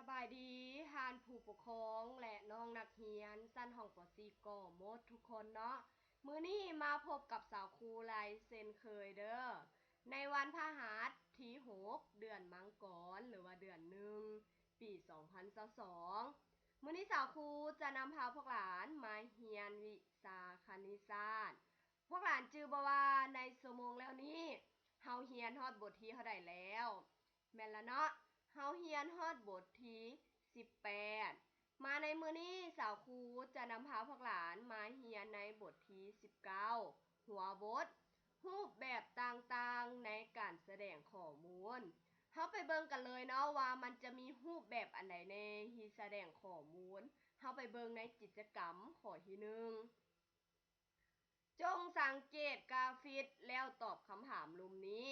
บายดีท่านผู้ปกครองและน้องนักเรียนสั้นห้องป .4 ก็หมดทุกคนเนาะมื้อนี้มาพบกับสาวครูไลเซนเคยเด้อในวันพฤหัสที่6เดือนมังกรหรือว่าเดือน1ปี2022มื้อนี้สาวครูจะนำพาพวกหลานมาเรียนวิชาคณิตศาสตร์พวกหลานจื่อบ่ว่าในชั่วโมงแล้วนี้เฮาเรียนฮอดบทที่เท่าใดแล้วแม่นละเนาะเฮาเรียนฮอดบทที่18มาในมื้อนี้สาวครูจะนำพาพวกหลานมาเรียนในบทที่19หัวบทรูปแบบต่างๆในการแสดงข้อมูลเฮาไปเบิ่งกันเลยเนาะว่ามันจะมีรูปแบบอันใดแน่ที่แสดงข้อมูลเฮาไปเบิ่งในกิจกรรมข้อที่1จงสังเกตกราฟิกแล้วตอบคำถามรูปนี้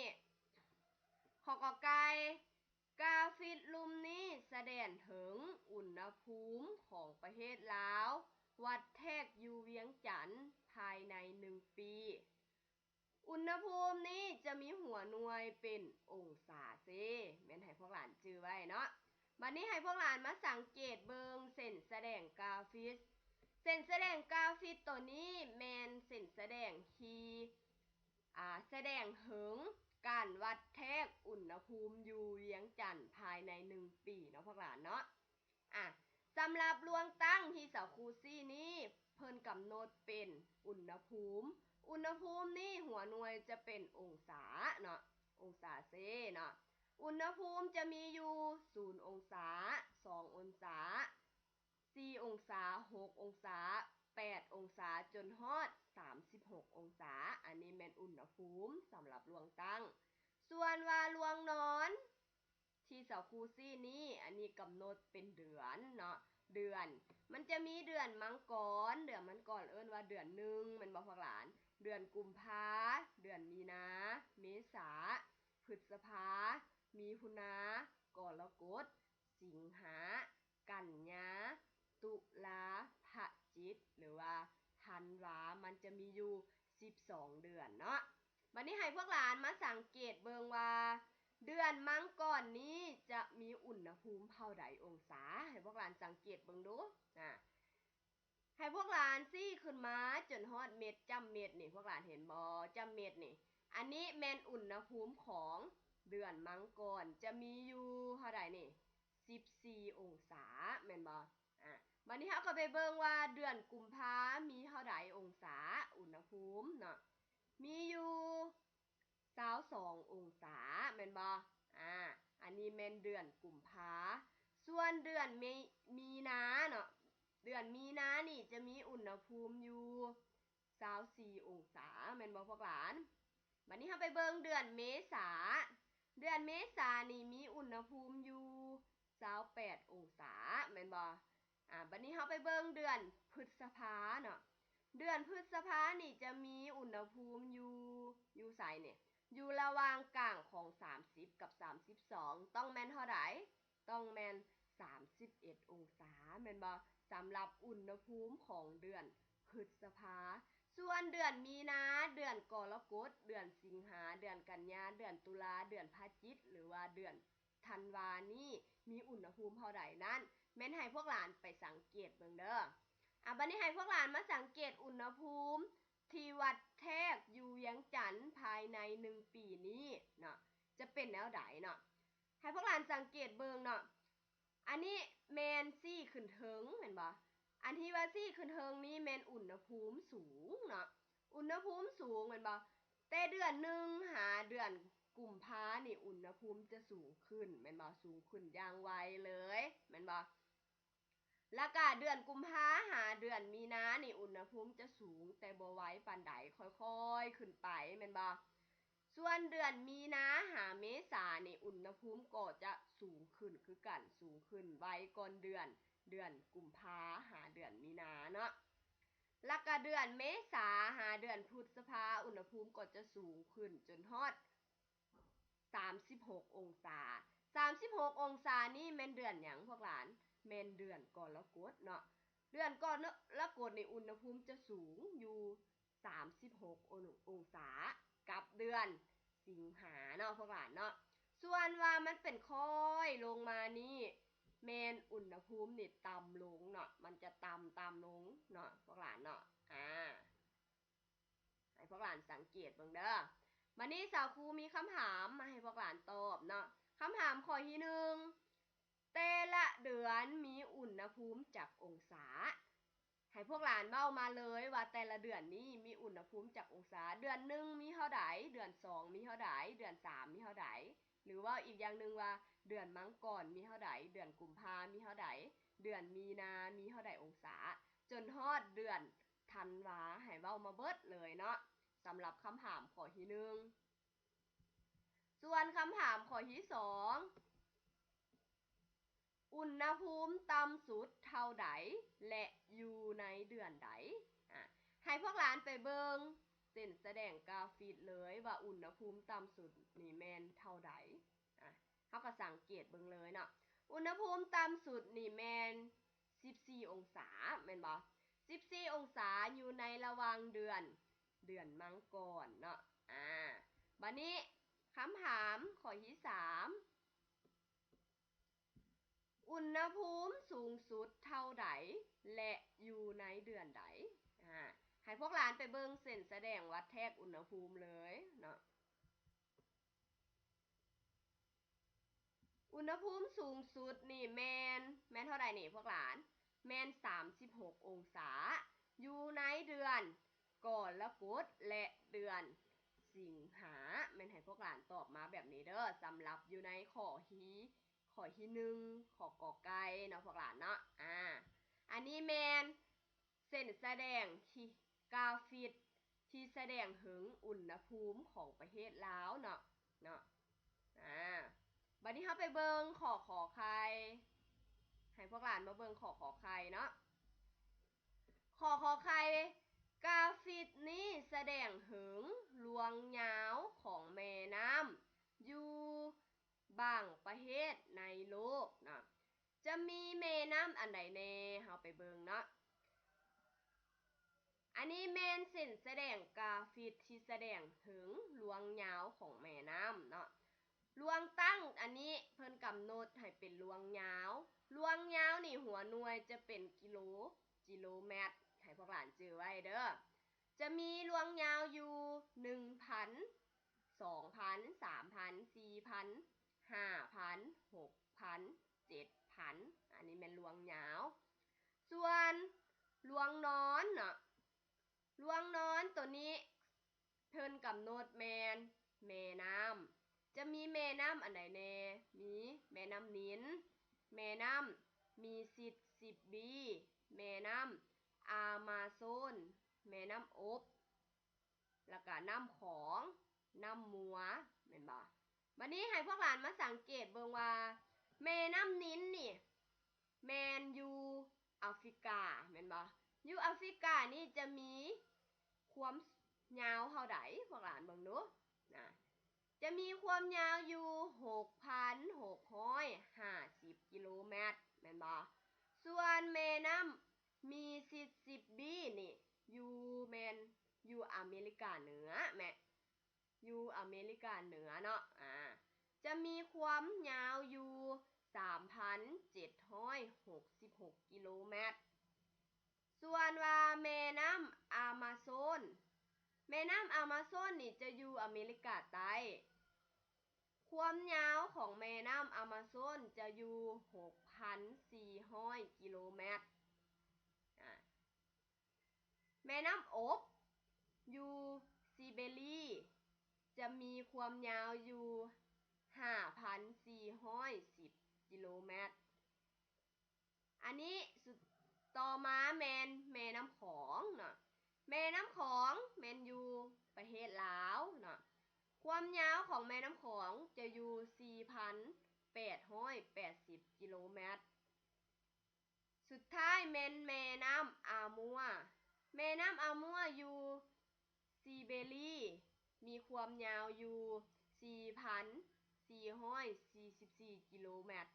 ข้อกอไก่กราฟิกรูปนี้แสดงถึงอุณหภูมิของประเทศลาววัดแทกอยู่เวียงจันทน์ภายใน1ปีอุณหภูมินี้จะมีหัวหน่วยเป็นองศาเซแม่นให้พวกหลานจื้อไว้เนาะบัดนี้ให้พวกหลานมาสังเกตเบิ่งเส้นแสดงกราฟิกเส้นแสดงกราฟิกตัวนี้แม่นเส้นแสดงที่แสดงถึงการวัดแทกอุณหภูมิอยู่เวียงจันทน์ภายใน1ปีเนาะพวกหลานเนาะสำหรับลวงตั้งที่สาวครูซี่นี้เพิ่นกำหนดเป็นอุณหภูมินี่หัวหน่วยจะเป็นองศาเนาะองศาเซเนาะอุณหภูมิจะมีอยู่0องศา2องศา4องศา6องศา8องศาจนฮอด36องศาอันนี้แม่นอุณหภูมิสำหรับลวงตั้งส่วนว่าลวงนอนที่สาวครูซี่นี้อันนี้กำหนดเป็นเดือนเนาะเดือนมันจะมีเดือนมังกรเดือนมังกรเอิ้นว่าเดือน1มันบ่พวกหลานเดือนกุมภาเดือนมีนาเมษาพฤษภามิถุนากรกฎสิงหากันยาตุลาพฤศจิกหรือว่าธันวามันจะมีอยู่12เดือนเนาะบัดนี้ให้พวกหลานมาสังเกตเบิ่งว่าเดือนมังกรนี้จะมีอุณหภูมิเท่าใดองศาให้พวกหลานสังเกตเบิ่งดูให้พวกหลานซี่ขึ้นมาจนฮอดเม็ดจำเม็ดนี่พวกหลานเห็นบ่จำเม็ดนี่อันนี้แม่นอุณหภูมิของเดือนมังกรจะมีอยู่เท่าใดนี่14องศาแม่นบ่บัดนี้เฮาก็ไปเบิ่งว่าเดือนกุมภามีเท่าใดองศาอุณหภูมิเนาะมีอยู่22องศาแม่นบ่อันนี้แม่นเดือนกุมภาส่วนเดือนมีนาเนาะเดือนมีนานี่จะมีอุณหภูมิอยู่24องศาแม่นบ่พวกหลานบัดนี้เฮาไปเบิ่งเดือนเมษานี่มีอุณหภูมิอยู่28องศาแม่นบ่บัดนี้เฮาไปเบิ่งเดือนพฤษภาเนาะเดือนพฤษภานี่จะมีอุณหภูมิอยู่ไสเนี่ยอยู่ระหว่างกลางของ30กับ32ต้องแม่นเท่าใดต้องแม่น31องศาแม่นบ่สำหรับอุณหภูมิของเดือนพฤษภาส่วนเดือนมีนาเดือนกรกฎเดือนสิงหาเดือนกันยาเดือนตุลาเดือนพฤศจิกหรือว่าเดือนธันวานี่มีอุณหภูมิเท่าใดนั้นแม่นให้พวกหลานไปสังเกตเบิ่งเด้อบัดนี้ให้พวกหลานมาสังเกตอุณหภูมิที่วัดแทกอยู่เวียงจันทน์ภายใน1ปีนี้เนาะจะเป็นแนวใดเนาะให้พวกหลานสังเกตเบิ่งเนาะอันนี้แม่นซี่ขึ้นเทิงเห็นบ่อันที่ว่าซี่ขึ้นเทิงนี้แม่นอุณหภูมิสูงเนาะอุณหภูมิสูงแม่นบ่แต่เดือน1หาเดือนกุมภานี่อุณหภูมิจะสูงขึ้นแม่นบ่สูงขึ้นอย่างไวเลยแม่นบ่แล้วก็เดือนกุมภาหาเดือนมีนานี่อุณหภูมิจะสูงแต่บ่ไวปานใดค่อยๆขึ้นไปแม่นบ่ส่วนเดือนมีนาหาเมษานี่อุณหภูมิก็จะสูงขึ้นคือกันสูงขึ้นไวก่อนเดือนกุมภาหาเดือนมีนาเนาะแล้วก็เดือนเมษาหาเดือนพฤษภาอุณหภูมิก็จะสูงขึ้นจนฮอด36องศา36องศานี่แม่นเดือนหยังพวกหลานแม่นเดือนกรกฎเนาะเดือนกรกฎนี่อุณหภูมิจะสูงอยู่36องศากับเดือนสิงหาเนาะพวกหลานเนาะส่วนว่ามันเป็นค่อยลงมานี่ แม่นอุณหภูมินี่ต่ำลงเนาะมันจะต่ำลงเนาะพวกหลานเนาะให้พวกหลานสังเกตเบิ่งเด้อวันนี้สาวครูมีคำถามมาให้พวกหลานตอบเนาะคำถามข้อที่1แต่ละเดือนมีอุณหภูมิจักองศาให้พวกหลานเว้ามาเลยว่าแต่ละเดือนนี้มีอุณหภูมิจักองศาเดือน1มีเท่าใดเดือน2มีเท่าใดเดือน3มีเท่าใดหรือว่าอีกอย่างนึงว่าเดือนมังกรมีเท่าใดเดือนกุมภามีเท่าใดเดือนมีนามีเท่าใดองศาจนฮอดเดือนธันวาให้เว้ามาเบิดเลยเนาะสำหรับคำถามข้อที่1ส่วนคำถามข้อที่2อุณหภูมิต่ำสุดเท่าใดและอยู่ในเดือนใดให้พวกหลานไปเบิงเส้นแสดงกราฟิกเลยว่าอุณหภูมิต่ำสุดนี่แม่นเท่าใดเขาก็สังเกตเบิงเลยเนาะอุณหภูมิต่ำสุดนี่แม่น14องศาแม่นบ่14องศาอยู่ในระหว่างเดือนมังกรเนาะบัดนี้คำถามข้อที่3อุณหภูมิสูงสุดเท่าใดและอยู่ในเดือนใดให้พวกหลานไปเบิ่งเส้นแสดงวัดแทกอุณหภูมิเลยเนาะอุณหภูมิสูงสุดนี่แม่นเท่าใดนี่พวกหลานแม่น36องศาอยู่ในเดือนกรกฎและเดือนสิงหาแม่นให้พวกหลานตอบมาแบบนี้เด้อสำหรับอยู่ในข้อที่1ข้อกอไก่เนาะพวกหลานเนาะอันนี้แม่นเส้นแสดงที่กราฟิกที่แสดงถึงอุณหภูมิของประเทศลาวเนาะบัดนี้เฮาไปเบิ่งขอไข่ให้พวกหลานมาเบิ่งขอไข่เนาะขอไข่กราฟิกนี้แสดงถึงลวงยาวของแม่น้ำอยู่บางประเทศในโลกนะจะมีแม่น้ำอันใดแน่เฮาไปเบิ่งเนาะอันนี้แม่นเส้นแสดงกราฟิกที่แสดงถึงลวงยาวของแม่น้ำเนาะลวงตั้งอันนี้เพิ่นกำหนดให้เป็นลวงยาวนี่หัวหน่วยจะเป็นกิโลเมตรให้พวกหลานจื้อไว้เด้อจะมีลวงยาวอยู่ 1,000 2,000 3,000 4,000 5,000 6,000 7,000อันนี้เป็นลวงยาวส่วนลวงนอนเนาะลวงนอนตัวนี้เพิ่นกำหนดแม่น้ำจะมีแม่น้ำอันใดแน่มีแม่น้ำนิลแม่น้ำมีซิสซิปปีแม่น้ำอามาโซนแม่น้ำอบแล้วก็น้ำของน้ำมัวแม่นบ่วันนี้ให้พวกหลานมาสังเกตเบิ่งว่าแม่น้ำนิลนี่แม่นอยู่แอฟริกาแม่นบ่อยู่แอฟริกานี่จะมีความยาวเท่าใดพวกหลานเบิ่งดูจะมีความยาวอยู่ 6,650 กิโลเมตรแม่นบ่ส่วนแม่น้ำมีซิสซิปปีนี่อยู่อเมริกาเหนือแม่อยู่อเมริกาเหนือเนาะจะมีความยาวอยู่ 3,766 กิโลเมตรส่วนว่าแม่น้ำอามาโซนนี่จะอยู่อเมริกาใต้ความยาวของแม่น้ำอามาโซนจะอยู่ 6,400 กิโลเมตรแม่น้ำอบอยู่ซิเบรีจะมีความยาวอยู่ 5,410 กิโลเมตรอันนี้ต่อมาแม่น้ำของเนาะแม่น้ำของแม่นอยู่ประเทศลาวเนาะความยาวของแม่น้ำของจะอยู่ 4,880 กิโลเมตรสุดท้ายแม่น้ำอามัวอยู่ซิเบรีมีความยาวอยู่ 4,444 กิโลเมตร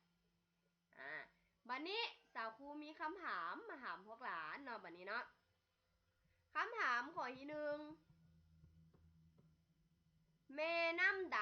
บัดนี้สาวครูมีคำถามมาถามพวกหลานเนาะบัดนี้เนาะคำถามข้อที่1แม่น้ำใด